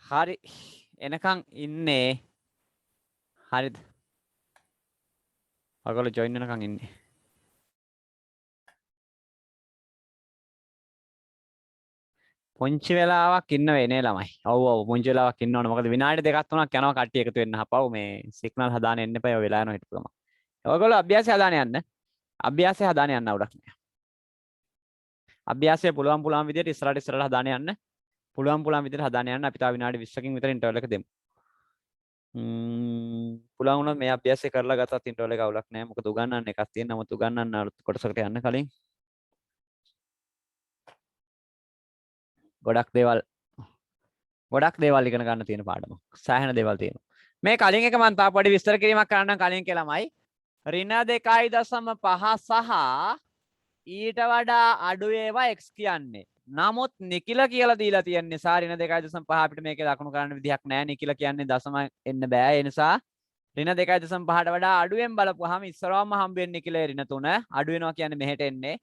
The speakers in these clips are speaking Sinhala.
හරි එනකන් ඉන්නේ හරිද ඔයගොල්ලෝ ජොයින් වෙනකන් ඉන්නේ පුංචි වෙලාවක් ඉන්න වෙන්නේ ළමයි ඔව් පුංචි වෙලාවක් ඉන්න ඕන මොකද විනාඩි දෙකක් තුනක් යනවා කට්ටිය එකතු වෙන්න හපව් මේ සිග්නල් හදාන්න එන්න එපා ඔය වෙලා යනවා හිටපු ගමන් ඔයගොල්ලෝ අභ්‍යාසය හදාන්න යන්න අභ්‍යාසය හදාන්න යන්න අවුලක් නෑ අභ්‍යාසය පුළුවන් විදිහට ඉස්සරහට හදාන්න යන්න පුළුවන් විදිහට හදාන්න යන්න අපි තව විනාඩි 20කින් විතර ඉන්ටර්වල් එක දෙමු පුළුවන් වුණොත් මේ අභ්‍යාසය කරලා ගත්තත් ඉන්ටර්වල් එක අවුලක් නෑ මොකද උගන්වන්න එකක් තියෙන නමුත් උගන්වන්න අලුත් කොටසකට යන්න කලින් ගොඩක් දේවල් ඉගෙන ගන්න තියෙන පාඩමක් සෑහෙන දේවල් තියෙනවා මේ කලින් එක මම තාම පොඩි විස්තර කිරීමක් කරන්නම් කලින් කියලාමයි ඍණ 2.5 සහ ඊට වඩා අඩු ඒවා x කියන්නේ නමුත් නිකිල කියලා දීලා තියෙන නිසා ඍණ 2.5 අපිට මේකේ ලකුණු කරන්න විදිහක් නැහැ නිකිල කියන්නේ දශම එන්න බෑ ඒ නිසා ඍණ 2.5ට වඩා අඩුවෙන් බලපුවාම ඉස්සරවම හම්බ වෙන්නේ නිකිලේ ඍණ 3 අඩු වෙනවා කියන්නේ මෙහෙට එන්නේ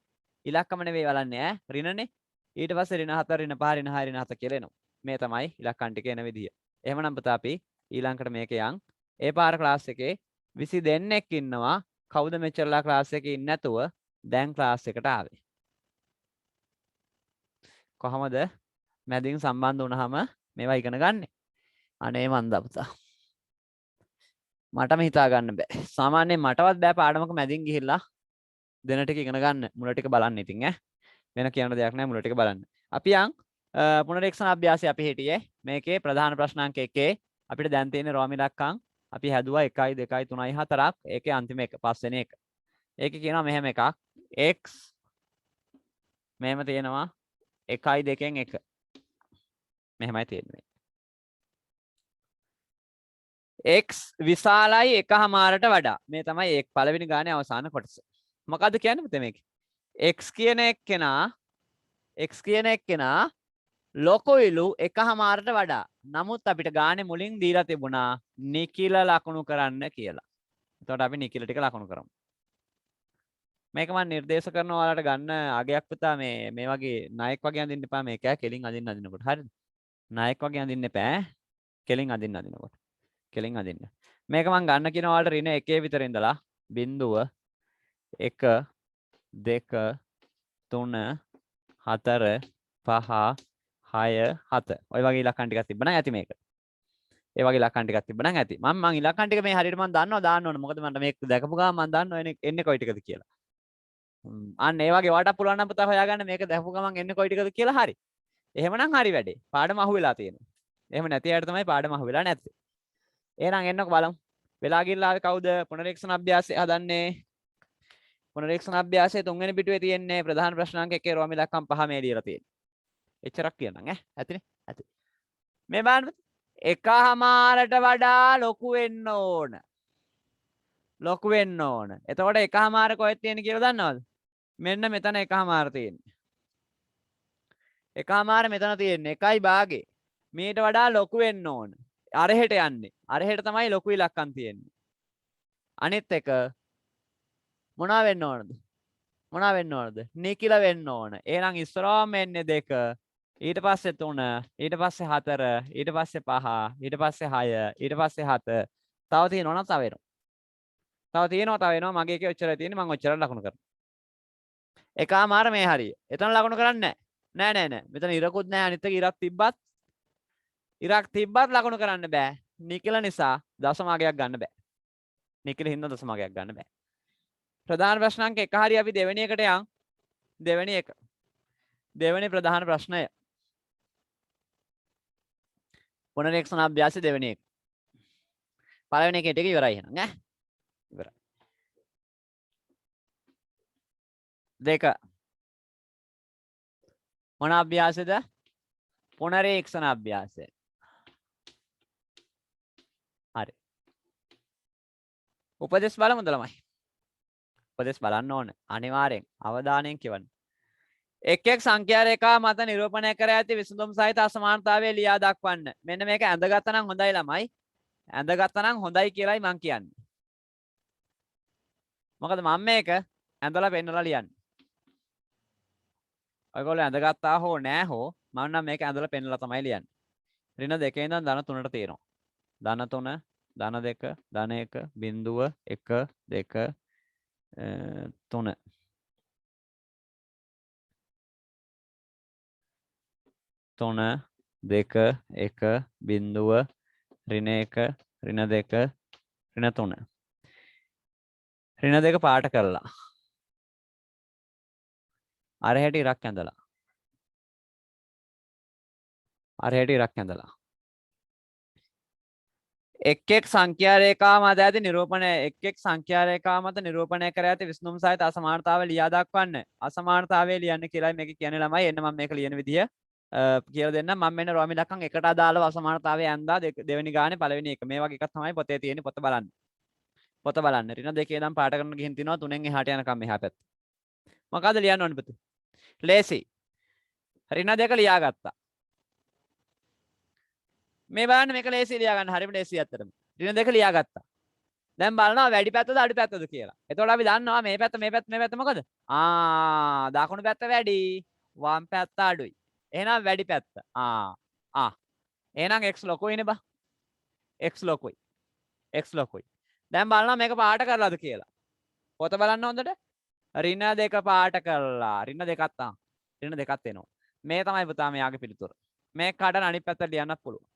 ඉලක්කම නෙවෙයි බලන්නේ ඈ ඍණනේ ඊට පස්සේ ඍණ 4 ඍණ 5 ඍණ 6 ඍණ 7 කියලා එනවා මේ තමයි ඉලක්කම් ටික එන විදිය එහෙමනම් පුතා අපි ඊළඟට මේක යන් ඒ පාර ක්ලාස් එකේ 20 දෙනෙක් ඉන්නවා කවුද මෙච්චරලා ක්ලාස් එකේ ඉන්නේ නැතුව දැන් ක්ලාස් එකට ආවේ කොහමද මැදින් සම්බන්ධ වුණාම මේවා ඉගෙන ගන්නෙ අනේ මන්ද පුතා මටම හිතා ගන්න බෑ සාමාන්‍යයෙන් මටවත් බෑ පාඩමක මැදින් ගිහිල්ලා දෙන ටික ඉගෙන ගන්න මුල ටික බලන්න ඉතින් ඈ වෙන කියන්න දෙයක් නැහැ මුල ටික බලන්න අපි යන් පුනරීක්ෂණ අභ්‍යාසය අපි හිටියේ මේකේ ප්‍රධාන ප්‍රශ්නාංක 1 අපිට දැන් තියෙන රෝම ඉලක්කම් අපි හැදුවා 1 2 3 4ක් ඒකේ අන්තිම එක පස්වෙනි එක ඒකේ කියනවා මෙහෙම එකක් x මෙහෙම තියෙනවා 1 2න් 1 මෙහෙමයි තියෙන්නේ x විශාලයි 1/2ට වඩා මේ තමයි පළවෙනි ගානේ අවසාන කොටස මොකද්ද කියන්නේ පුතේ මේක x කියන එක්කෙනා ලොකුයිලු 1/2ට වඩා නමුත් අපිට ගානේ මුලින් දීලා තිබුණා නිකිල ලකුණු කරන්න කියලා. එතකොට අපි නිකිල ටික ලකුණු කරමු. මේක මම නිර්දේශ කරනවා ඔයාලට ගන්න අගයක් පුතා මේ වගේ නායක වගේ අඳින්න එපා මේක කෙලින් අඳින්නකොට හරිද? නායක වගේ අඳින්න එපා කෙලින් අඳින්නකොට. කෙලින් අඳින්න. මේක මම ගන්න කියන ඔයාලට ඍණ 1 විතර ඉඳලා 0 1 2 3 4 5 6 7 ඔය වගේ ඉලක්කම් ටිකක් තිබ්බනම් ඇති මේක. ඒ වගේ ඉලක්කම් ටිකක් තිබ්බනම් ඇති. මම ඉලක්කම් ටික මේ හරියට මම දන්නවා දාන්න ඕන. මොකද මට මේක දැකපු ගමන් මම දන්නවා එන්නේ කොයි ටිකද කියලා. අන්න ඒ වගේ ඔයාලට පුළුවන් නම් පුතා හොයාගන්න මේක දැකපු ගමන් එන්නේ කොයි ටිකද කියලා හරි. එහෙමනම් හරි වැඩේ. පාඩම අහුවෙලා තියෙනවා. එහෙම නැති අයට තමයි පාඩම අහුවෙලා නැත්තේ. එහෙනම් එන්නකො බලමු. වෙලා ගිහලා ආවේ කවුද? පුනරීක්ෂණ අභ්‍යාසය හදන්නේ. පුනරීක්ෂණ අභ්‍යාසයේ 3 වෙනි පිටුවේ තියෙන්නේ ප්‍රධාන ප්‍රශ්නාංක 1 රෝම ඉලක්කම් 5 මේ ලියලා තියෙන්නේ. එච්චරක් කියනනම් ඈ ඇතිනේ ඇති මේ බලන්න 1/2ට වඩා ලොකු වෙන්න ඕන එතකොට 1/2 කොහෙද තියෙන්නේ කියලා දන්නවද මෙන්න මෙතන 1/2 තියෙන්නේ 1/2 මෙතන තියෙන්නේ 1යි භාගේ මීට වඩා ලොකු වෙන්න ඕන අරහෙට යන්නේ අරහෙට තමයි ලොකු ඉලක්කම් තියෙන්නේ අනිත් එක මොනවා වෙන්න ඕනද නිකිල වෙන්න ඕන එහෙනම් ඉස්සරහම එන්නේ 2 ඊට පස්සේ 3 ඊට පස්සේ 4 ඊට පස්සේ 5 ඊට පස්සේ 6 ඊට පස්සේ 7 තව තියෙනවා මගේ එකේ ඔච්චරයි තියෙන්නේ මම ඔච්චර ලකුණු කරනවා එකමාර මේ හරිය එතන ලකුණු කරන්නේ නෑ මෙතන ඉරකුත් නෑ අනිත් එක ඉරක් තිබ්බත් ලකුණු කරන්න බෑ නිකිල නිසා දශමගයක් ගන්න බෑ නිකිල හින්දා දශමගයක් ගන්න බෑ ප්‍රධාන ප්‍රශ්නාංක 1 හරිය අපි දෙවෙනි එකට යන් දෙවෙනි ප්‍රධාන ප්‍රශ්නය පුනරීක්ෂණ අභ්‍යාසය දෙවෙනි එක. පළවෙනි එකේ ටික ඉවරයි එහෙනම් ඈ. ඉවරයි. 2 මොන අභ්‍යාසද? පුනරීක්ෂණ අභ්‍යාසය. හරි. උපදේශ බලමුද ළමයි? උපදේශ බලන්න ඕන. අනිවාර්යෙන් අවධානයෙන් කියවන්න. එක් සංඛ්‍යා රේඛා මත නිරූපණය කර ඇති විසඳුම් සහිත අසමානතාවය ලියා දක්වන්න. මෙන්න මේක ඇඳගත්තා නම් හොඳයි ළමයි. ඇඳගත්තා නම් හොඳයි කියලායි මං කියන්නේ. මොකද මම මේක ඇඳලා පෙන්නලා ලියන්නේ. ඔයගොල්ලෝ ඇඳගත්තා හෝ නෑ හෝ මම නම් මේක ඇඳලා පෙන්නලා තමයි ලියන්නේ. ඍණ 2 ඉඳන් ධන 3ට තියෙනවා. ධන 3, ධන 2, ධන 1, බිංදුව 1 2 3. 3 2 1 බිංදුව ඍණ 1 ඍණ 2 ඍණ 3. ඍණ 2 පාට කරලා අර හැටි ඉරක් ඇඳලා අර හැටි ඉරක් ඇඳලා එක් සංඛ්‍යා රේඛා මත ඇති නිරූපණය එක් සංඛ්‍යා රේඛා මත නිරූපණය කර ඇති විසඳුම් සහිත අසමානතාවය ලියා දක්වන්න. අසමානතාවය ලියන්න කියලායි මේක කියන්නේ ළමයි. එන්න මම මේක ලියන විදිය කියලා දෙන්න. මම මෙන්න රෝමි ලක්කම් එකට අදාළව අසමානතාවය ඇඳා දෙවෙනි ගානේ පළවෙනි එක. මේ වගේ එකක් තමයි පොතේ තියෙන්නේ. පොත බලන්න. පොත බලන්න. ඍණ 2 ඉඳන් පාට කරන ගිහින් තිනවා 3න් එහාට යනකම් මෙහා පැත්ත. මොකද්ද ලියන්න ඕනේ පුතේ? ලේසි. ඍණ 2 ලියාගත්තා. මේ බලන්න මේක ලේසි ලියා ගන්න. හරිම ලේසි ඇත්තටම. ඍණ 2 ලියාගත්තා. දැන් බලනවා වැඩි පැත්තද අඩු පැත්තද කියලා. එතකොට අපි දන්නවා මේ පැත්ත මේ පැත්ත මොකද? දකුණු පැත්ත වැඩි, වම් පැත්ත අඩුයි. එහෙනම් වැඩි පැත්ත. එහෙනම් x ලොකුයිනේ බා. x ලොකුයි. x ලොකුයි. දැන් බලනවා මේක පාට කරලාද කියලා. පොත බලන්න හොඳට. ඍණ 2 පාට කරලා. ඍණ 2ක් තාම. ඍණ 2ක් එනවා. මේ තමයි පුතා මෙයාගේ පිළිතුර. මේක කඩන අනිත් පැත්තට ලියන්නත් පුළුවන්.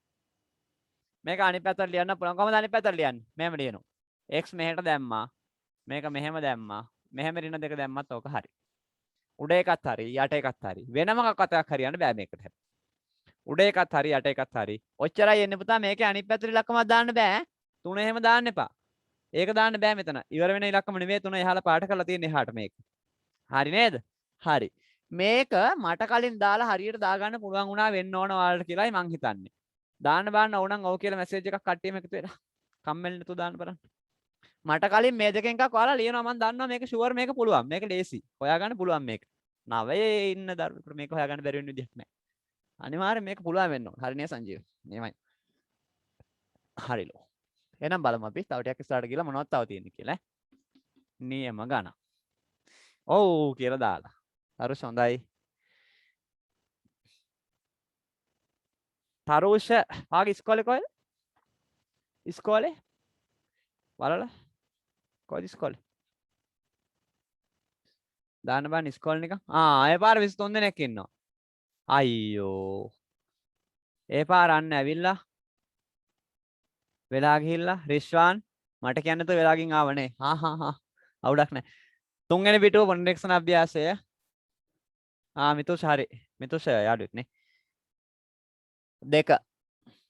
මේක අනිත් පැත්තට ලියන්න පුළුවන්. කොහොමද අනිත් පැත්තට ලියන්නේ? මෙහෙම ලියනවා. x මෙහෙට දැම්මා. මේක මෙහෙම දැම්මා. මෙහෙම ඍණ 2 දැම්මත් ඕක හරි. උඩ එකත් හරි යට එකත් හරි. වෙනම කතාවක් හරියන්න බෑ මේකට. උඩ එකත් හරි යට එකත් හරි. ඔච්චරයි එන්නේ පුතා. මේකේ අනිත් පැත්තේ ඉලක්කමක් දාන්න බෑ. 3 එහෙම දාන්න එපා. ඒක දාන්න බෑ මෙතන. ඉවර වෙන ඉලක්කම නෙවෙයි 3 එහාලා පාට කරලා තියෙන එහාට මේක. හරි නේද? හරි. මේක මට කලින් දාලා හරියට දාගන්න පුළුවන් වුණා වෙන්න ඕන ඔයාලට කියලායි මං හිතන්නේ. දාන්න බාන්න ඕනනම් ඔව් කියලා මැසේජ් එකක් කට්ටියම එකතු වෙලා. කම්මැලි නැතුව දාන්න බලන්න. මට කලින් මේ දෙකෙන් එකක් ඔයාලා ලියනවා මම දන්නවා මේක ෂුවර් මේක පුළුවන්. මේක ලේසි. හොයාගන්න පුළුවන් මේක. නවයේ ඉන්න දරුවෙකුට මේක හොයාගන්න බැරි වෙන විදිහක් නැහැ. අනිවාර්යෙන් මේක පුළුවන් වෙන්න ඕන. හරි නේ සංජීව? එහෙමයි. හරිලෝ. එහෙනම් බලමු අපි තව ටිකක් ඉස්සරහට ගිහලා මොනවද තව තියෙන්නේ කියලා. නියම ගණන්. ඔව් කියලා දාලා. හරිස් හොඳයි. තරුෂ ආගේ ඉස්කෝලේ කොහෙද? ඉස්කෝලේ? බලලා. කොහෙද ඉස්කෝලේ? දාන්න බෑ ඉස්කෝලේ නිකන්. ඒ පාර 23 දෙනෙක් ඉන්නවා. අයියෝ. ඒ පාර අන්න ඇවිල්ලා වෙලා ගිහිල්ලා රිස්වාන් මට කියන්න තු වෙලාගින් ආවනේ. අවුලක් නැහැ. තුන්වෙනි පිටුව පුනරීක්ෂණ අභ්‍යාසය. මිතුෂ හරි. මිතුෂ යාළුවෙක් නේ. 2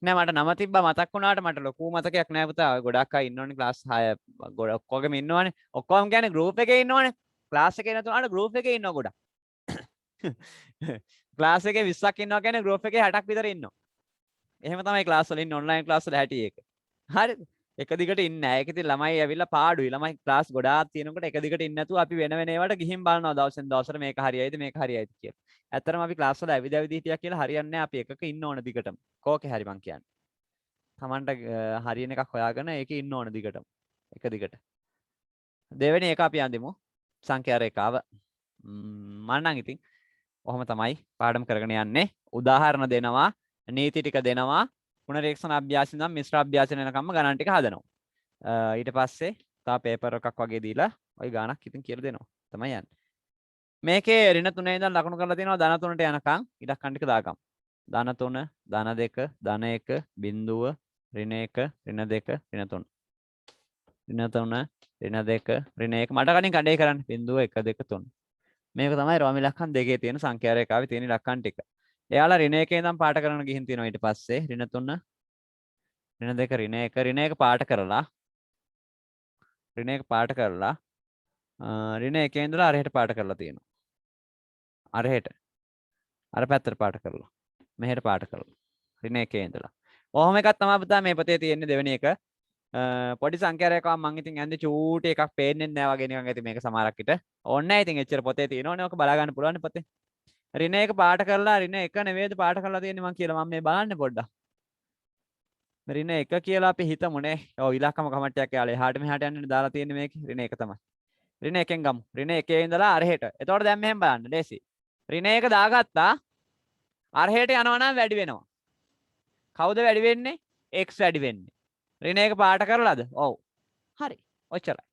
නෑ මට නම තිබ්බා මතක් වුණාට මට ලොකු මතකයක් නෑ පුතා. ගොඩක් අය ඉන්නෝනේ ක්ලාස් 6 ගොඩක් ඔක්කොගෙම ඉන්නවනේ. ඔක්කොම කියන්නේ ගෲප් එකේ ඉන්නවනේ. ක්ලාස් එකේ නැතුණාට ගෲප් එකේ ඉන්නව ගොඩක්. ක්ලාස් එකේ 20ක් ඉන්නවා කියන්නේ ගෲප් එකේ 60ක් විතර ඉන්නවා. එහෙම තමයි ක්ලාස් වල ඉන්නේ ඔන්ලයින් ක්ලාස් වල හැටි ඒක. හරිද? එක දිගට ඉන්නේ නැහැ. ඒක ඉතින් ළමයි ඇවිල්ලා පාඩුයි. ළමයි ක්ලාස් ගොඩාක් තියෙනකොට එක දිගට ඉන්නේ නැතුව අපි වෙන වෙන ඒවාට ගිහින් බලනවා දවසෙන් දවසට මේක හරියයිද මේක හරියයිද කියලා. ඇත්තටම අපි ක්ලාස් වල ඇවිද හිටියා කියලා හරියන්නේ නැහැ. අපි එකක ඉන්න ඕන දිගටම. කෝකේ හරි මං කියන්නේ. Tamanට හරියන එකක් හොයාගෙන ඒකේ ඉන්න ඕන දිගටම. එක දිගට. දෙවෙනි එක අපි අඳිමු. සංඛ්‍යා රේඛාව. මම නම් ඉතින් ඔහොම තමයි පාඩම් කරගෙන යන්නේ. උදාහරණ දෙනවා, නීති ටික දෙනවා. පුනරීක්ෂණ අභ්‍යාස ඉඳන් මිශ්‍ර අභ්‍යාස වෙනකම්ම ගණන් ටික හදනවා. ඊට පස්සේ තා පේපර් එකක් වගේ දීලා ওই ගානක් ඉතින් කියලා දෙනවා. තමයි යන්නේ. මේකේ ඍණ 3 ඉඳන් ලකුණු කරලා තියෙනවා ධන 3ට යනකම් ඉලක්කම් ටික දාගමු. ධන 3, ධන 2, ධන 1, බිංදුව, ඍණ 1, ඍණ 2, ඍණ 3. ඍණ 3, ඍණ 2, ඍණ 1 මට කලින් කඩේ කරන්න. බිංදුව 1 2 3. මේක තමයි රෝම ඉලක්කම් දෙකේ තියෙන සංඛ්‍යා රේඛාවේ තියෙන ඉලක්කම් ටික. එයාලා ඍණ 1 ඉඳන් පාට කරන ගිහින් තියෙනවා ඊට පස්සේ ඍණ 3 ඍණ 2 ඍණ 1 ඍණ 1 පාට කරලා ඍණ 1 පාට කරලා ඍණ 1 ඉඳලා අරහෙට පාට කරලා තියෙනවා. අරහෙට අර පැත්තට පාට කරලා මෙහෙට පාට කරලා ඍණ 1 ඉඳලා. ඔහොම එකක් තමයි පුතා මේ පොතේ තියෙන්නේ දෙවෙනි එක. පොඩි සංඛ්‍යා රේඛාවක් මං ඉතින් ඇන්දේ චූටි එකක් පේන්නේ නැහැ වගේ නිකන් ඇති මේක සමහරක් විට. ඕනේ නැහැ ඉතින් එච්චර පොතේ තියෙනවනේ ඔක බලා ගන්න පුළුවන් පොතේ. ඍණ 1 පාට කරලා ඍණ 1 නෙවෙයිද පාට කරලා තියෙන්නේ මං කියලා මම මේ බලන්නේ පොඩ්ඩක්. ඍණ 1 කියලා අපි හිතමුනේ. ඔව් ඉලක්කම කමට්ටයක් යාලා එහාට මෙහාට යන්නේ දාලා තියෙන්නේ මේකේ ඍණ 1 තමයි. ඍණ 1ෙන් ගමු. ඍණ 1 ඉඳලා අරහෙට. එතකොට දැන් මෙහෙම බලන්න. ලේසි. ඍණ 1 දාගත්තා. අරහෙට යනවා නම් වැඩි වෙනවා. කවුද වැඩි වෙන්නේ? x වැඩි වෙන්නේ. ඍණ එක පාට කරලාද? ඔව්. හරි. ඔච්චරයි.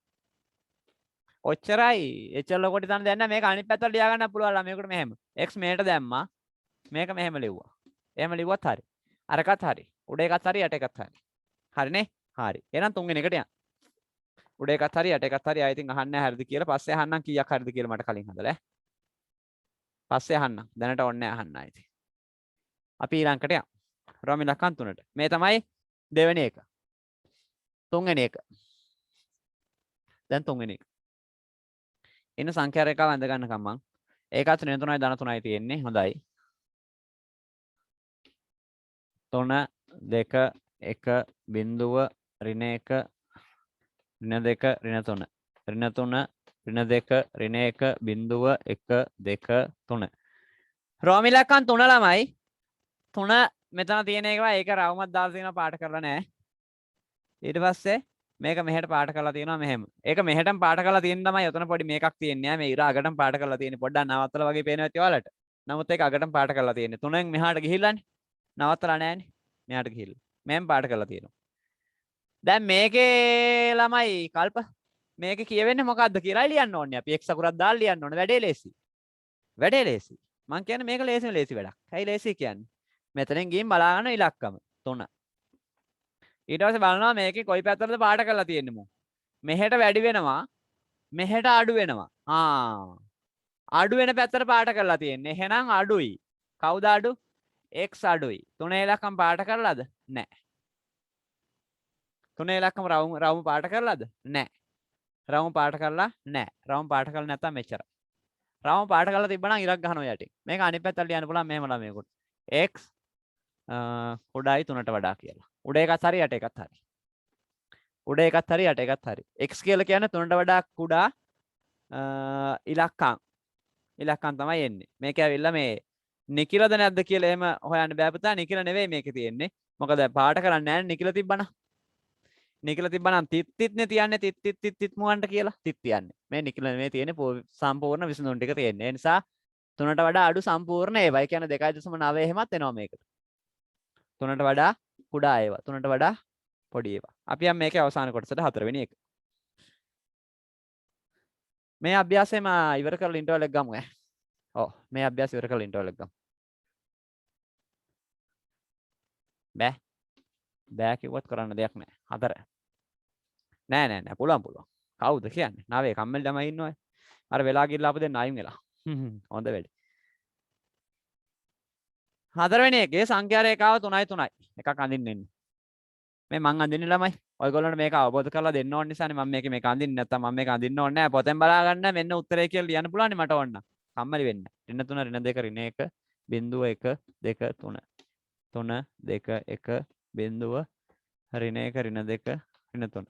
ඔච්චරයි. එච්චර ලොකොට තන දැන් මේක අනිත් පැත්තට ලියා ගන්න පුළුවන් ළමයෙකුට මෙහෙම. x මෙහෙට දැම්මා. මේක මෙහෙම ලිව්වා. එහෙම ලිව්වත් හරි. අරකත් හරි. උඩ එකත් හරි යට එකත් හරි. හරිනේ? හරි. එහෙනම් තුන්වෙනි එකට යන්න. උඩ එකත් හරි යට එකත් හරි. ආයෙ ඉතින් අහන්නේ හරිද කියලා. පස්සේ අහන්නම් කීයක් හරිද කියලා මට කලින් හදලා. පස්සේ අහන්නම්. දැනට ඕනේ අහන්න ආයෙ. අපි ඊළඟට යමු. රෝමි ලක්කන් 3ට. මේ තමයි දෙවෙනි එක. තුන්වෙනි එක. දැන් තුන්වෙනි එක. ඉන්න සංඛ්‍යා රේඛාව ඇඳ ගන්නකම් මං ඒකත් ඍණ 3යි ධන 3යි තියෙන්නේ. හොඳයි. 3 2 1 බිඳුව ඍණ 1 ඍණ 2 ඍණ 3 ඍණ 3 ඍණ 2 ඍණ 1 බිඳුව 1 2 3 රෝමි ලක්කන් 3 ළමයි 3 මෙතන තියෙන එකවා ඒක රවුමක් දාලා තියෙනවා පාට කරලා නැහැ. ඊට පස්සේ මේක මෙහෙට පාට කරලා තියෙනවා මෙහෙම. ඒක මෙහෙටම පාට කරලා තියෙන තමයි උතන පොඩි මේකක් තියෙන්නේ නෑ. මේ ඉර අගටම පාට කරලා තියෙන්නේ. පොඩ්ඩක් නවත්තලා වගේ පේනවා ඇති ඔයාලට. නමුත් ඒක අගටම පාට කරලා තියෙන්නේ. 3න් මෙහාට ගිහිල්ලානේ. නවත්තලා නෑනේ. මෙහාට ගිහිල්ලා. මෙහෙම පාට කරලා තියෙනවා. දැන් මේකේ ළමයි කල්ප මේක කියවෙන්නේ මොකද්ද කියලා ලියන්න ඕනේ. අපි x අකුරක් දාලා ලියන්න ඕනේ. වැඩේ ලේසි. වැඩේ ලේසි. මං කියන්නේ මේක ලේසි වැඩක්. ඇයි ලේසි කියන්නේ? මෙතනින් ගිහින් බලා ගන්න ඉලක්කම 3. ඊට පස්සේ බලනවා මේකේ කොයි පැත්තටද පාට කරලා තියෙන්නේ මො. මෙහෙට වැඩි වෙනවා. මෙහෙට අඩු වෙනවා. අඩු වෙන පැත්තට පාට කරලා තියෙන්නේ. එහෙනම් අඩුයි. කවුද අඩු? x අඩුයි. 3 ඉලක්කම් පාට කරලාද? නැහැ. 3 ඉලක්කම රවුම පාට කරලාද? නැහැ. රවුම පාට කරලා නැහැ. රවුම පාට කරලා නැත්තම් මෙච්චරයි. රවුම පාට කරලා තිබ්බනම් ඉරක් ගහනවා යටින්. මේක අනිත් පැත්තට ලියන්න පුළුවන් මෙහෙම ළමයෙකුට. x කුඩායි 3ට වඩා කියලා. උඩ එකත් හරි යට එකත් හරි. උඩ එකත් හරි යට එකත් හරි. x කියලා කියන්නේ 3ට වඩා කුඩා ඉලක්කම්. ඉලක්කම් තමයි එන්නේ. මේක ඇවිල්ලා මේ නිකිලද නැද්ද කියලා එහෙම හොයන්න බෑ පුතා. නිකිල නෙවෙයි මේකේ තියෙන්නේ. මොකද පාට කරන්නේ නැහැ නිකිල තිබ්බනම්. නිකිල තිබ්බනම් තිත්තිත්නේ තියන්නේ තිත් මුවන්ට කියලා. තිත් තියන්නේ. මේ නිකිල නෙවෙයි තියෙන්නේ සම්පූර්ණ විසඳුම් ටික තියෙන්නේ. ඒ නිසා 3ට වඩා අඩු සම්පූර්ණ ඒවා. ඒ කියන්නේ 2.9 එහෙමත් එනවා මේකට. 3ට වඩා කුඩා ඒවා 3ට වඩා පොඩි ඒවා. අපි යම් මේකේ අවසාන කොටසට 4 වෙනි එක. මේ අභ්‍යාසයම ඉවර කරලා ඉන්ටර්වල් එක ගමු ඈ. ඔව් මේ අභ්‍යාසය ඉවර කරලා ඉන්ටර්වල් එක ගමු. බෑ කිව්වත් කරන්න දෙයක් නැහැ. 4. නෑ පුළුවන්. කවුද කියන්නේ? නාවේ කම්මැලි ළමයි ඉන්නවයි. අර වෙලා ගිහලා අප දෙන්න අයින් වෙලා. හොඳ වැඩි. 4 වෙනි එකේ සංඛ්‍යා රේඛාව 3යි. එකක් අඳින්න එන්නේ. මේ මං අඳින්නේ ළමයි. ඔයගොල්ලන්ට මේක අවබෝධ කරලා දෙන්න ඕන නිසානේ මම මේක අඳින්නේ නැත්තම් මම මේක අඳින්න ඕනේ නැහැ. පොතෙන් බලා ගන්න මෙන්න උත්තරේ කියලා ලියන්න පුළුවන් නේ මට ඕන නම්. කම්මැලි වෙන්න. ඍණ 3 ඍණ 2 ඍණ 1 බිංදුව 1 2 3 3 2 1 බිංදුව ඍණ 1 ඍණ 2 ඍණ 3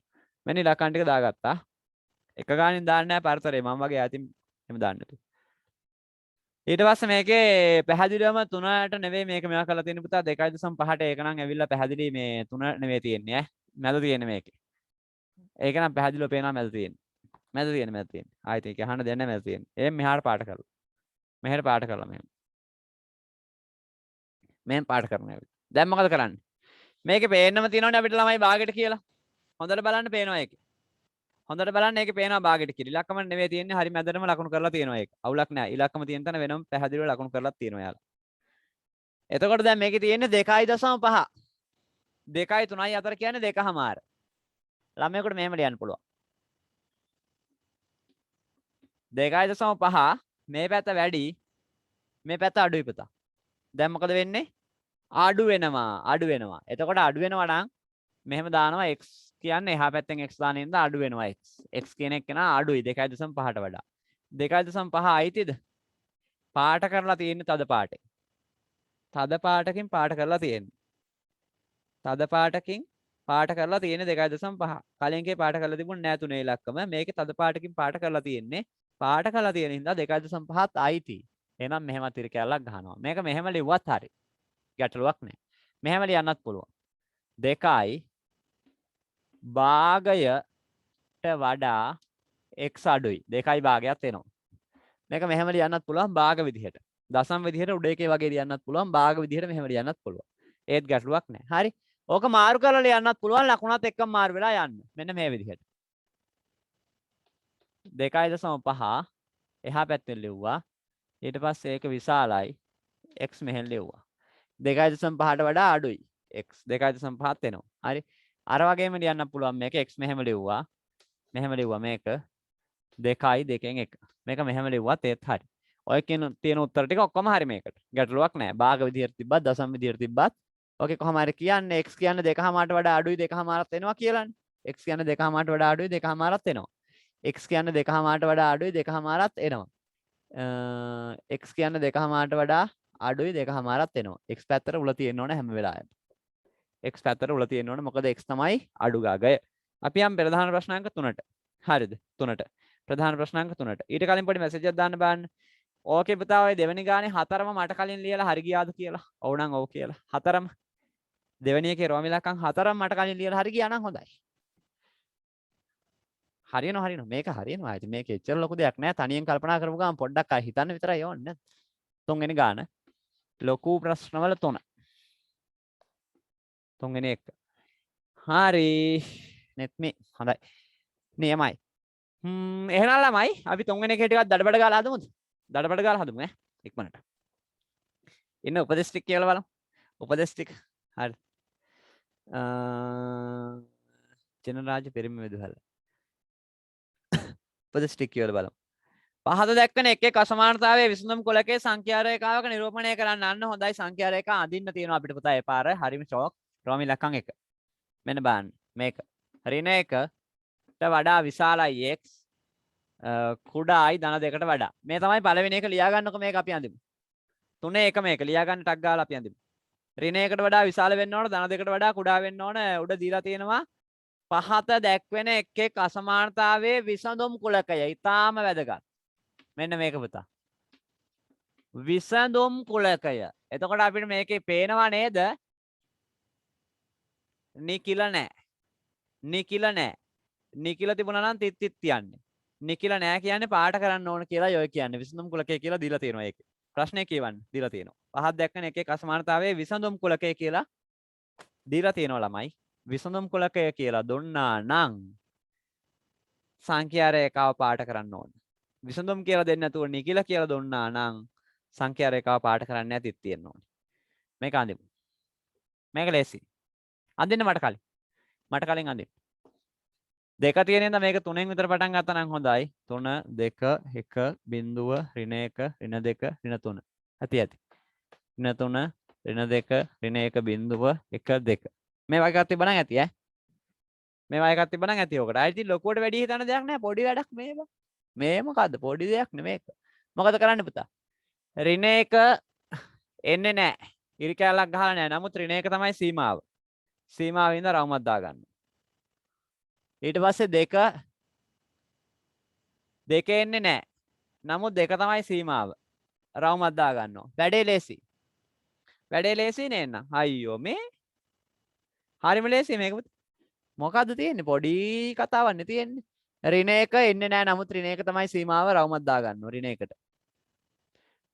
මෙන්න ඉලක්කම් ටික දාගත්තා. එක ගානින් දාන්නේ නැහැ පරතරේ මම වගේ ඈතින් එහෙම දාන්න තු. ඊට පස්සේ මේකේ පැහැදිලිවම 3ට නෙවෙයි මේක මෙයා කරලා තියෙන පුතා 2.5ට ඒක නම් ඇවිල්ලා පැහැදිලි මේ 3 නෙවෙයි තියෙන්නේ ඈ. මැද තියෙන්නේ මේකේ. ඒක නම් පැහැදිලිව පේනවා මැද තියෙන්නේ. මැද තියෙන්නේ. ආයෙත් ඒක අහන්න දෙන්නේ මැද තියෙන්නේ. එහෙන් මෙහාට පාට කරලා. මෙහෙට පාට කරලා මෙහෙම. මෙහෙන් පාට කරනවා. දැන් මොකද කරන්නේ? මේකේ පේන්නම තියෙනවනේ අපිට ළමයි භාගයට කියලා. හොඳට බලන්න පේනවා ඒකේ. හොඳට බලන්න ඒකේ පේනවා භාගයට කියලා. ඉලක්කම නෙවෙයි තියෙන්නේ හරි මැදටම ලකුණු කරලා තියෙනවා ඒක. අවුලක් නැහැ. ඉලක්කම තියෙන තැන වෙනම පැහැදිලිව ලකුණු කරලා තියෙනවා යාලා. එතකොට දැන් මේකේ තියෙන්නේ 2.5. 2යි 3යි අතර කියන්නේ 2.5. ළමයෙකුට මෙහෙම ලියන්න පුළුවන්. 2.5 මේ පැත්ත වැඩි මේ පැත්ත අඩුයි පුතා. දැන් මොකද වෙන්නේ? අඩු වෙනවා. එතකොට අඩු වෙනවා නම් මෙහෙම දානවා x කියන්නේ එහා පැත්තෙන් x දාන ඉඳන් අඩු වෙනවා x. x කියන එක නා අඩුයි 2.5ට වඩා. 2.5 අයිතිද? පාට කරලා තියෙන්නේ තද පාටේ. තද පාටකින් පාට කරලා තියෙන්නේ. තද පාටකින් පාට කරලා තියෙන්නේ 2.5. කලින්කේ පාට කරලා තිබුණ නෑ 3 ඉලක්කම. මේකේ තද පාටකින් පාට කරලා තියෙන්නේ. පාට කරලා තියෙන හින්දා 2.5ත් අයිති. එහෙනම් මෙහෙම තිර කැලක් ගහනවා. මේක මෙහෙම ලිව්වත් හරි. ගැටලුවක් නෑ. මෙහෙම ලියන්නත් පුළුවන්. 2යි භාගයට වඩා x අඩුයි. 2යි භාගයක් එනවා. මේක මෙහෙම ලියන්නත් පුළුවන් භාග විදිහට. දසම් විදිහට උඩ එකේ වගේ ලියන්නත් පුළුවන් භාග විදිහට මෙහෙම ලියන්නත් පුළුවන්. ඒත් ගැටලුවක් නැහැ. හරි. ඕක මාරු කරලා ලියන්නත් පුළුවන් ලකුණත් එක්කම මාරු වෙලා යන්න. මෙන්න මේ විදිහට. 2.5 එහා පැත්තෙන් ලිව්වා. ඊට පස්සේ ඒක විශාලයි. x මෙහෙන් ලිව්වා. 2.5ට වඩා අඩුයි. x 2.5ත් එනවා. හරි. අර වගේම ලියන්න පුළුවන් මේක x මෙහෙම ලිව්වා. මෙහෙම ලිව්වා මේක 2යි 2න් 1. මේක මෙහෙම ලිව්වත් ඒත් හරි. ඔය කියන තියෙන උත්තර ටික ඔක්කොම හරි මේකට. ගැටලුවක් නැහැ. භාග විදියට තිබ්බත් දශම විදියට තිබ්බත් ඕකේ කොහොම හරි කියන්නේ x කියන්නේ 2කමාරට වඩා අඩුයි 2කමාරත් එනවා කියලානේ. x කියන්නේ 2කමාරට වඩා අඩුයි 2කමාරත් එනවා. x කියන්නේ 2කමාරට වඩා අඩුයි 2කමාරත් එනවා. x කියන්නේ 2කමාරට වඩා අඩුයි 2කමාරත් එනවා. x පැත්තට උල තියෙන්න ඕන හැම වෙලාවෙම. x පැත්තට උල තියෙන්න ඕන මොකද x තමයි අඩු ගාගය. අපි යම් ප්‍රධාන ප්‍රශ්නාංක 3ට. හරිද? 3ට. ප්‍රධාන ප්‍රශ්නාංක 3ට. ඊට කලින් පොඩි මැසේජ් එකක් දාන්න බලන්න. ඕකේ පුතා ඔය දෙවෙනි ගානේ හතරම මට කලින් ලියලා හරි ගියාද කියලා. ඔව් නම් ඔව් කියලා. හතරම. දෙවෙනි එකේ රෝමි ලක්කම් හතරම මට කලින් ලියලා හරි ගියා නම් හොඳයි. හරියනවා මේක හරියනවා. ඉතින් මේක එච්චර ලොකු දෙයක් නෑ. තනියෙන් කල්පනා කරපු ගමන් පොඩ්ඩක් අය හිතන්න විතරයි ඕනේ. තුන්වෙනි ගාන. ලොකු ප්‍රශ්නවල 3. තුන්වෙනි එක. හරි. net මේ හොඳයි. නියමයි. එහෙනම් ළමයි අපි තුන්වෙනි එකේ ටිකක් දඩබඩ ගාලා හදමුද? දඩබඩ ගාලා හදමු ඈ ඉක්මනට. ඉන්න උපදේශ ටික කියලා බලමු. උපදේශ ටික. හරි. ජනරාජ පෙරම විදුහල. උපදේශ ටික කියලා බලමු. පහත දැක්වෙන එක එක අසමානතාවයේ විසඳුම් කොලකේ සංඛ්‍යා රේඛාවක නිරූපණය කරන්න අන්න හොඳයි. සංඛ්‍යා රේඛා අඳින්න තියෙනවා අපිට පුතා ඒ පාර. හරිම ෂෝක්. රෝමි ලක්කම් 1. මෙන්න බලන්න මේක. ඍණ 1ට වඩා විශාලයි x කුඩායි ධන 2කට වඩා. මේ තමයි පළවෙනි එක ලියා ගන්නකො මේක අපි අඳිමු. 3 එක මේක ලියා ගන්න ටක් ගාලා අපි අඳිමු. ඍණ 1කට වඩා විශාල වෙන්න ඕන ධන 2කට වඩා කුඩා වෙන්න ඕන. උඩ දීලා තියෙනවා පහත දැක්වෙන එක එක අසමානතාවයේ විසඳුම් කුලකය. ඊටාම වැදගත්. මෙන්න මේක පුතා. විසඳුම් කුලකය. එතකොට අපිට මේකේ පේනවා නේද? නිකිල නැහැ. නිකිල නැහැ. නිකිල තිබුණා නම් තිත් තිත් තියන්නේ. නිකිල නැහැ කියන්නේ පාට කරන්න ඕන කියලා යොය කියන්නේ. විසඳුම් කුලකය කියලා දීලා තියෙනවා ඒකේ. ප්‍රශ්නේ කියවන්න දීලා තියෙනවා. පහත් දැක්කන එක එක අසමානතාවයේ විසඳුම් කුලකය කියලා දීලා තියෙනවා ළමයි. විසඳුම් කුලකය කියලා දුන්නා නම් සංඛ්‍යා රේඛාව පාට කරන්න ඕන. විසඳුම් කියලා දෙන්නේ නැතුව නිකිල කියලා දුන්නා නම් සංඛ්‍යා රේඛාව පාට කරන්න නැතිත් තියෙන්න ඕනේ. මේක අඳිමු. මේක ලේසි. අඳින්න මට කලින් අඳින්න. දෙක තියෙන ඉඳන් මේක 3න් විතර පටන් ගත්තා නම් හොඳයි. 3 2 1 බිංදුව ඍණ 1 ඍණ 2 ඍණ 3. ඇති. ඍණ 3 ඍණ 2 ඍණ 1 බිංදුව 1 2. මේ වගේ එකක් තිබ්බනම් ඇති ඈ. මේ වගේ එකක් තිබ්බනම් ඇති ඔකට. ආයි ඉතින් ලොකුවට වැඩි හිතන්න දෙයක් නැහැ. පොඩි වැඩක් මේක. මේ මොකද්ද? පොඩි දෙයක් නෙමේක. මොකද කරන්න පුතා? ඍණ 1 එන්නේ නැහැ. ඉරි කැලක් ගහලා නැහැ. නමුත් ඍණ 1 තමයි සීමාව. සීමාවෙන් ඉඳන් රවුමක් දාගන්න. ඊට පස්සේ 2 එන්නේ නැහැ. නමුත් 2 තමයි සීමාව. රවුමක් දාගන්නවා. වැඩේ ලේසි නේන්න. අයියෝ මේ හරිම ලේසි මේක. මොකද්ද තියෙන්නේ? පොඩි කතාවක් නේ තියෙන්නේ. ඍණ 1 එන්නේ නැහැ. නමුත් ඍණ 1 තමයි සීමාව. රවුමක් දාගන්නවා ඍණ 1ට.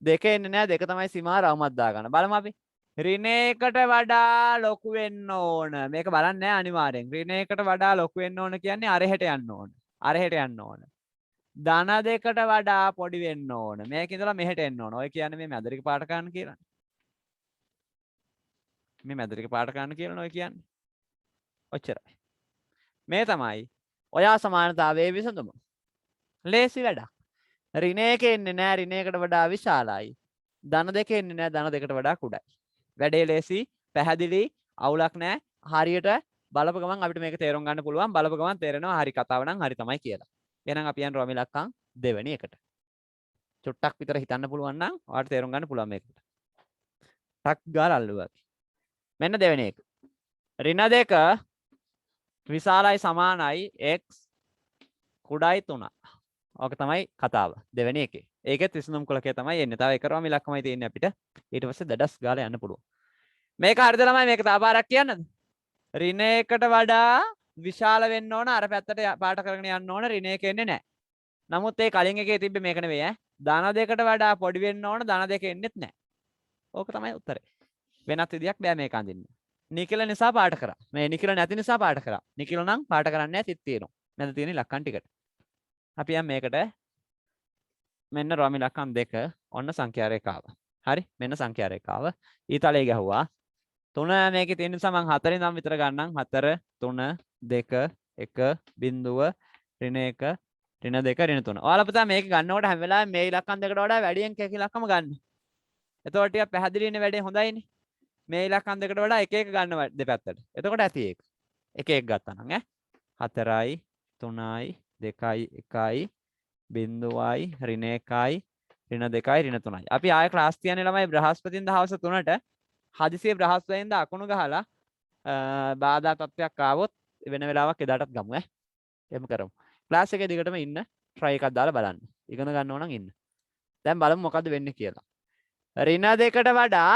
2 එන්නේ නැහැ. 2 තමයි සීමාව. රවුමක් දාගන්න. බලමු අපි. ඍණ 1ට වඩා ලොකු වෙන්න ඕන. මේක බලන්නේ නැහැ අනිවාර්යෙන්. ඍණ 1ට වඩා ලොකු වෙන්න ඕන කියන්නේ අරහෙට යන්න ඕන. අරහෙට යන්න ඕන. ධන 2කට වඩා පොඩි වෙන්න ඕන. මේක ඉඳලා මෙහෙට එන්න ඕන. ඔය කියන්නේ මේ මැදරික පාට ගන්න කියලා. මේ මැදරික පාට ගන්න කියලා ඔය කියන්නේ. ඔච්චරයි. මේ තමයි ඔය අසමානතාවයේ විසඳුම. ලේසි වැඩක්. ඍණ 1 එන්නේ නැහැ. ඍණ 1කට වඩා විශාලයි. ධන 2 එන්නේ නැහැ. ධන 2කට වඩා කුඩායි. වැඩේ ලේසි, පැහැදිලි, අවුලක් නැහැ. හරියට බලපු ගමන් අපිට මේක තේරුම් ගන්න පුළුවන්. බලපු ගමන් තේරෙනවා හරි කතාව නම් හරි තමයි කියලා. එහෙනම් අපි යන රෝමි ලක්කම් දෙවෙනි එකට. චුට්ටක් විතර හිතන්න පුළුවන් නම් ඔයාලට තේරුම් ගන්න පුළුවන් මේකට. ටක් ගාලා අල්ලුවා. මෙන්න දෙවෙනි එක. ඍණ 2 විශාලයි සමානයි x කුඩායි 3. ඕක තමයි කතාව. දෙවෙනි එකේ. ඒකෙත් විසඳුම් කුලකය තමයි එන්නේ. තව එක රෝමි ලක්කමයි තියෙන්නේ අපිට. ඊට පස්සේ දඩස් ගාලා යන්න පුළුවන්. මේක හරිද ළමයි? මේක තාපාරක් කියන්නද? ඍණ 1කට වඩා විශාල වෙන්න ඕන. අර පැත්තට පාට කරගෙන යන්න ඕන. ඍණ 1 එන්නේ නැහැ. නමුත් ඒ කලින් එකේ තිබ්බේ මේක නෙවෙයි ඈ. ධන 2කට වඩා පොඩි වෙන්න ඕන. ධන 2 එන්නෙත් නැහැ. ඕක තමයි උත්තරේ. වෙනත් විදියක් බෑ මේක අඳින්න. නිකිල නිසා පාට කරා. මේ නිකිල නැති නිසා පාට කරා. නිකිල නම් පාට කරන්නේ නැහැ සිත් තියෙනවා. නැද තියෙන ඉලක්කම් ටිකට. අපි යම් මේකට මෙන්න රෝම ඉලක්කම් 2 ඔන්න සංඛ්‍යා රේඛාව. හරි මෙන්න සංඛ්‍යා රේඛාව. ඊතලයේ ගැහුවා. 3 මේකේ තියෙන නිසා මම 4 ඉඳන් විතර ගන්නම්. 4 3 2 1 බිංදුව ඍණ 1 ඍණ 2 ඍණ 3. ඔයාලා පුතා මේක ගන්නකොට හැම වෙලාවෙම මේ ඉලක්කම් දෙකට වඩා වැඩියෙන් එක ඉලක්කම ගන්න. එතකොට ටිකක් පැහැදිලිනේ වැඩේ හොඳයිනේ. මේ ඉලක්කම් දෙකට වඩා එක එක ගන්න දෙපැත්තට. එතකොට ඇති ඒක. එක එක ගත්තා නම් 4යි 3යි 2යි 1යි බිංදුවයි ඍණ 1යි ඍණ 2යි ඍණ 3යි. අපි ආය ක්ලාස් තියන්නේ ළමයි බ්‍රහස්පතින්දා හවස 3ට හදිසියේ බ්‍රහස්පතින්දා අකුණු ගහලා බාධා තත්ත්වයක් ආවොත් වෙන වෙලාවක් එදාටත් ගමු ඈ. එහෙම කරමු. ක්ලාස් එකේ දිගටම ඉන්න try එකක් දාලා බලන්න. ඉගෙන ගන්න ඕන නම් ඉන්න. දැන් බලමු මොකද්ද වෙන්නේ කියලා. ඍණ 2කට වඩා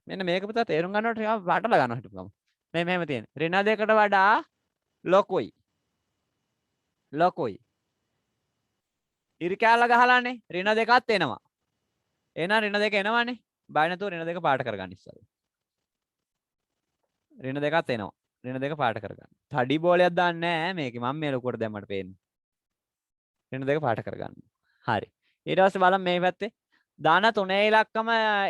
මෙන්න මේක පුතා තේරුම් ගන්නකොට ටිකක් වටලා ගන්නවා හිටපුවම. මේ මෙහෙම තියෙන. ඍණ 2කට වඩා ලොකුයි. ඉරි කැල්ල ගහලානේ ඍණ 2ත් එනවා. එහෙනම් ඍණ 2 එනවනේ. බය නැතුව ඍණ 2 පාට කරගන්න ඉස්සර. ඍණ 2ත් එනවා. ඍණ 2 පාට කරගන්න. තඩි බෝලයක් දාන්නේ නැහැ මේකේ. මම මේ ලොකුවට දැම්මට පේන්නේ. ඍණ 2 පාට කරගන්න. හරි. ඊට පස්සේ බලන්න මේ පැත්තේ ධන 3 ඉලක්කම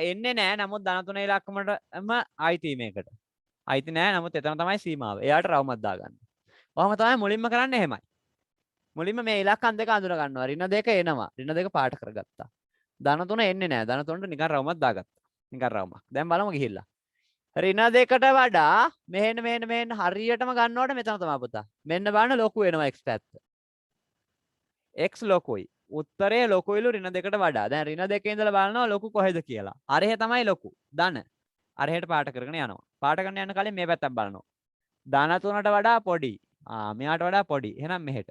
එන්නේ නැහැ. නමුත් ධන 3 ඉලක්කමටම ආයිති මේකට. ආයිති නැහැ. නමුත් එතන තමයි සීමාව. එයාට රවුමක් දාගන්න. ඔහම තමයි මුලින්ම කරන්නේ එහෙමයි. මුලින්ම මේ ඉලක්කම් දෙක අඳුර ගන්නවා. ඍණ 2 එනවා. ඍණ 2 පාට කරගත්තා. ධන 3 එන්නේ නැහැ. ධන 3ට නිකන් රවුමක් දාගත්තා. නිකන් රවුමක්. දැන් බලමු ගිහිල්ලා. ඍණ 2කට වඩා මෙහෙන්න හරියටම ගන්නකොට මෙතන තමයි පුතා. මෙන්න බලන්න ලොකු වෙනවා x පැත්ත. x ලොකුයි. උත්තරේ ලොකුයිලු ඍණ 2කට වඩා. දැන් ඍණ 2 ඉඳලා බලනවා ලොකු කොහෙද කියලා. අරහෙ තමයි ලොකු. ධන. අරහෙට පාට කරගෙන යනවා. පාට කරන යන කලින් මේ පැත්තක් බලනවා. ධන 3ට වඩා පොඩි. මෙයාට වඩා පොඩි. එහෙනම් මෙහෙට.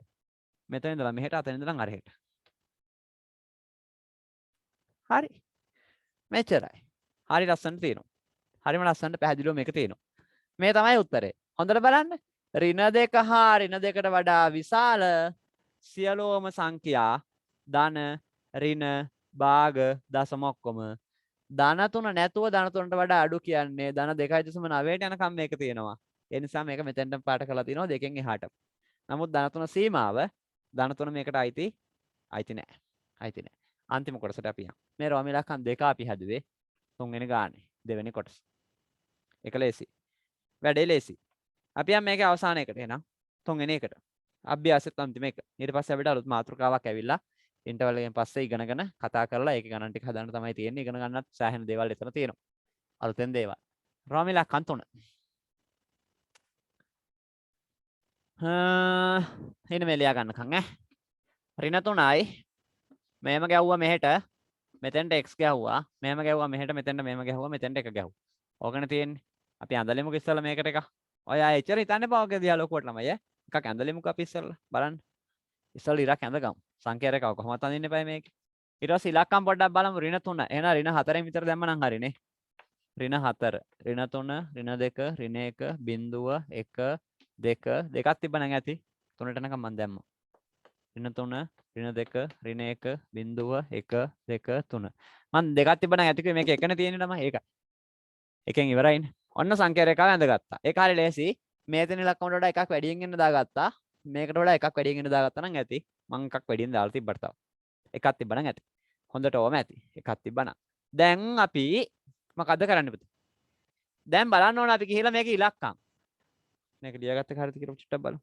මෙතන ඉඳලා මෙහෙට අතන ඉඳලා අරහෙට. හරි. මෙච්චරයි. හරි ලස්සනට තියෙනවා. හරිම ලස්සනට පැහැදිලිව මේක තියෙනවා. මේ තමයි උත්තරේ. හොඳට බලන්න. ඍණ 2 හා ඍණ 2කට වඩා විශාල සියලෝම සංඛ්‍යා ධන ඍණ භාග දශම ඔක්කොම ධන 3 නැතුව ධන 3ට වඩා අඩු කියන්නේ ධන 2.9ට යනකම් මේක තියෙනවා. ඒ නිසා මේක මෙතෙන්ට පාට කරලා තිනවා දෙකෙන් එහාට. නමුත් ධන 3 සීමාව ධන 3 මේකට අයිති නෑ. අන්තිම කොටසට අපි යමු. මේ රෝම ඉලක්කම් දෙක අපි හැදුවේ තුන්වෙනි ගානේ දෙවෙනි කොටස. එක ලේසි. වැඩේ ලේසි. අපි යම් මේකේ අවසානයකට එනවා. තුන්වෙනි එකට. අභ්‍යාසෙත් අන්තිම එක. ඊට පස්සේ අපිට අලුත් මාතෘකාවක් ඇවිල්ලා ඉන්ටර්වල් එකෙන් පස්සේ ඉගෙනගෙන කතා කරලා ඒක ගණන් ටික හදන්න තමයි තියෙන්නේ. ඉගෙන ගන්නත් සෑහෙන දේවල් එතන තියෙනවා. අලුතෙන් දේවල්. රෝම ඉලක්කම් 3. එන්න මේ ලියා ගන්නකම් ඈ. ඍණ 3යි මෙහෙම ගැව්වා මෙහෙට මෙතෙන්ට x ගැහුවා. මෙහෙම ගැහුවා මෙහෙට මෙතෙන්ට මෙහෙම ගැහුවා මෙතෙන්ට එක ගැහුවා. ඕකනේ තියෙන්නේ. අපි ඇඳලෙමුක ඉස්සලා මේකට එක. ඔය ආ එච්චර හිතන්න එපා ඔගේ දිහා ලොකුවට ළමයි ඈ. එකක් ඇඳලෙමුක අපි ඉස්සලා බලන්න. ඉස්සලා ඉරක් ඇඳගමු. සංඛ්‍යා රේඛාව කොහොමද අඳින්න එපා මේක. ඊට පස්සේ ඉලක්කම් පොඩ්ඩක් බලමු ඍණ 3. එහෙනම් ඍණ 4න් විතර දැම්මනම් හරිනේ. ඍණ 4 ඍණ 3 ඍණ 2 ඍණ 1 බිංදුව 1 2 දෙකක් තිබ්බනම් ඇති. 3ට යනකම් මම දැම්මා. ඍණ 3 ඍණ 2 ඍණ 1 බිංදුව 1 2 3 මම දෙකක් තිබ්බනම් ඇති කිව්වේ මේක එකනේ තියෙන්නේ ළමයි ඒකයි. එකෙන් ඉවරයිනේ. ඔන්න සංඛ්‍යා රේඛාව ඇඳගත්තා. ඒක හරිය ලේසි. මේතන ඉලක්කමට වඩා එකක් වැඩියෙන් එන්න දාගත්තා. මේකට වඩා එකක් වැඩියෙන් එන්න දාගත්තා නම් ඇති. මම එකක් වැඩියෙන් දාලා තිබ්බට තව. එකක් තිබ්බනම් ඇති. හොඳට ඕම ඇති. එකක් තිබ්බනම්. දැන් අපි මොකද කරන්න පුතේ? දැන් බලන්න ඕන අපි ගිහිල්ලා මේක ඉලක්කම්. මේක ලියාගත්ත කාර්යය කියලා චුට්ටක් බලමු.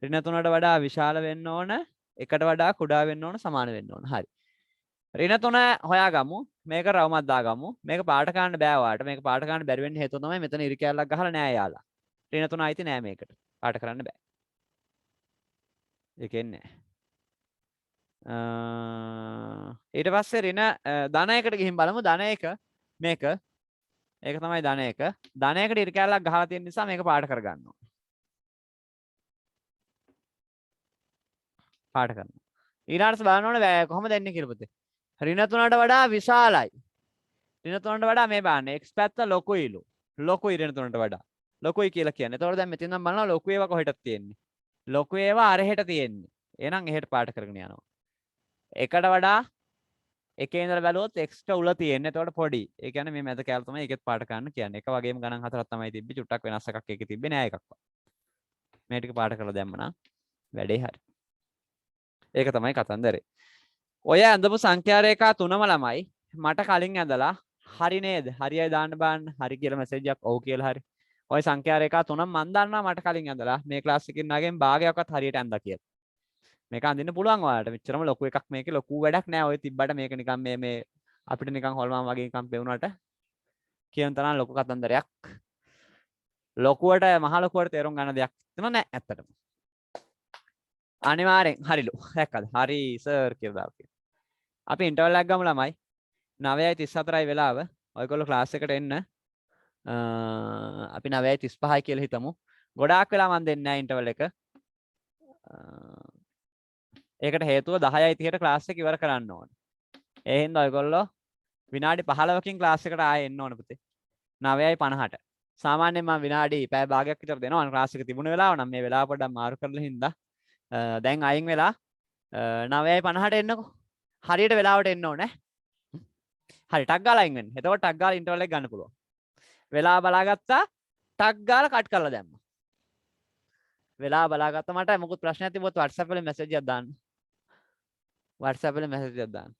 ඍණ 3ට වඩා විශාල වෙන්න ඕන, එකට වඩා කුඩා වෙන්න ඕන, සමාන වෙන්න ඕන. හරි. ඍණ 3 හොයාගමු. මේක රවුමක් දාගමු. මේක පාට ගන්න බෑ ඔයාලට. මේක පාට ගන්න බැරි වෙන්න හේතුව තමයි මෙතන ඉරි කැල්ලක් ගහලා නෑ යාලා. ඍණ 3 ආйти නෑ මේකට. පාට කරන්න බෑ. ඒකෙන්නේ ඊට පස්සේ ඍණ ධන 1කට ගිහින් බලමු. ධන 1 මේක. ඒක තමයි ධන 1. ධන 1කට ඉරි කැල්ලක් ගහලා තියෙන නිසා මේක පාට කරගන්න ඕන. පාට කරනවා. ඊළඟට බලන්න ඕනේ කොහොමද එන්නේ කියලා පුතේ. ඍණ 3ට වඩා විශාලයි. ඍණ 3ට වඩා මේ බලන්න x පැත්ත ලොකුයිලු. ලොකුයි ඍණ 3ට වඩා. ලොකුයි කියලා කියන්නේ. එතකොට දැන් මෙතෙන් නම් බලනවා ලොකු ඒවා කොහෙටද තියෙන්නේ. ලොකු ඒවා අරහෙට තියෙන්නේ. එහෙනම් එහෙට පාට කරගෙන යනවා. එකට වඩා එකේ ඉඳලා බැලුවොත් x ට උල තියෙන්නේ. එතකොට පොඩි. ඒ කියන්නේ මේ මැද කැල තමයි ඒකෙත් පාට කරන්න කියන්නේ. එක වගේම ගණන් හතරක් තමයි තිබ්බේ. චුට්ටක් වෙනස් එකක් ඒකේ තිබ්බේ නෑ එකක්වත්. මේ ටික පාට කරලා දැම්මනම් වැඩේ හරි. ඒක තමයි කතන්දරේ. ඔය ඇඳපු සංඛ්‍යා රේඛා තුනම ළමයි මට කලින් ඇඳලා හරි නේද? හරියයි දාන්න බාන්න. හරි කියලා මැසේජ් එකක් ඔව් කියලා හරි. ඔය සංඛ්‍යා රේඛා තුනම මන් දන්නවා මට කලින් ඇඳලා මේ ක්ලාස් එකකින් නාගෙන් භාගයක්වත් හරියට ඇඳලා කියලා. මේක අඳින්න පුළුවන් ඔයාලට. මෙච්චරම ලොකු එකක් මේකේ ලොකු වැඩක් නෑ. ඔය තිබ්බට මේක නිකන් මේ අපිට නිකන් හොල්මන් වගේ නිකන් පෙවුනට කියන තරම් ලොකු කතන්දරයක්. ලොකුවට මහ ලොකුවට තේරුම් ගන්න දෙයක් නෑ ඇත්තටම. අනිවාර්යෙන් හරිලු. දැක්කද? හරි සර් කියලා දාපිය. අපි ඉන්ටර්වල් එකක් ගමු ළමයි. 9:34යි වෙලාව. ඔයගොල්ලෝ ක්ලාස් එකට එන්න. අපි 9:35යි කියලා හිතමු. ගොඩාක් වෙලා මන් දෙන්නේ නැහැ ඉන්ටර්වල් එක. ඒකට හේතුව 10:30ට ක්ලාස් එක ඉවර කරන්න ඕන. ඒ හින්දා ඔයගොල්ලෝ විනාඩි 15කින් ක්ලාස් එකට ආයෙ එන්න ඕන පුතේ. 9:50ට. සාමාන්‍යයෙන් මම විනාඩි පැය භාගයක් විතර දෙනවා ක්ලාස් එක තිබුණ වෙලාව නම් මේ වෙලාව පොඩ්ඩක් මාරු කරලා හින්දා දැන් අයින් වෙලා 9:50ට එන්නකෝ. හරියට වෙලාවට එන්න ඕනේ. හරි ටක් ගාලා අයින් වෙන්න. එතකොට ටක් ගාලා ඉන්ටර්වල් එක ගන්න පුළුවන්. වෙලාව බලාගත්තා ටක් ගාලා කට් කරලා දැම්මා. වෙලාව බලාගත්තා මට මොකුත් ප්‍රශ්නයක් තිබුණොත් WhatsApp වලින් මැසේජ් එකක් දාන්න. WhatsApp වලින් මැසේජ් එකක් දාන්න.